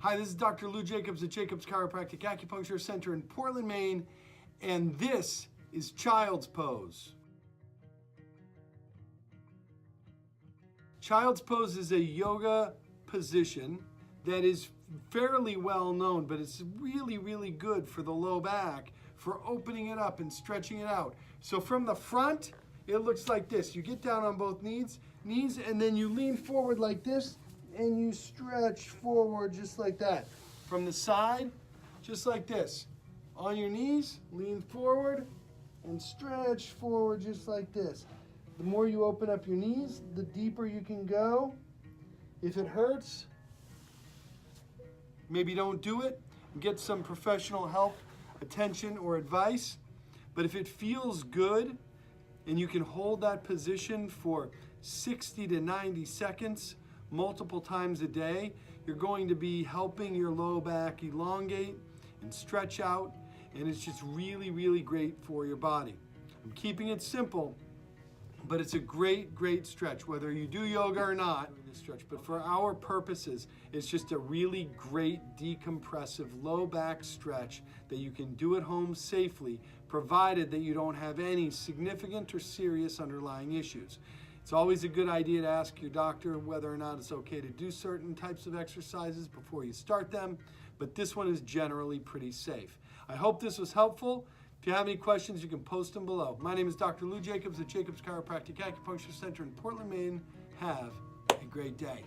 Hi, this is Dr. Lou Jacobs at Jacobs Chiropractic Acupuncture Center in Portland, Maine, and this is Child's Pose. Child's Pose is a yoga position that is fairly well known, but it's really, really good for the low back, for opening it up and stretching it out. So from the front, it looks like this. You get down on both knees, and then you lean forward like this, and you stretch forward just like that. From the side, just like this. On your knees, lean forward, and stretch forward just like this. The more you open up your knees, the deeper you can go. If it hurts, maybe don't do it. Get some professional help, attention, or advice. But if it feels good, and you can hold that position for 60 to 90 seconds, multiple times a day, you're going to be helping your low back elongate and stretch out, and it's just really, really great for your body. I'm keeping it simple, but it's a great, great stretch, whether you do yoga or not, stretch. But for our purposes, it's just a really great decompressive low back stretch that you can do at home safely, provided that you don't have any significant or serious underlying issues. It's always a good idea to ask your doctor whether or not it's okay to do certain types of exercises before you start them, but this one is generally pretty safe. I hope this was helpful. If you have any questions, you can post them below. My name is Dr. Lou Jacobs at Jacobs Chiropractic Acupuncture Center in Portland, Maine. Have a great day.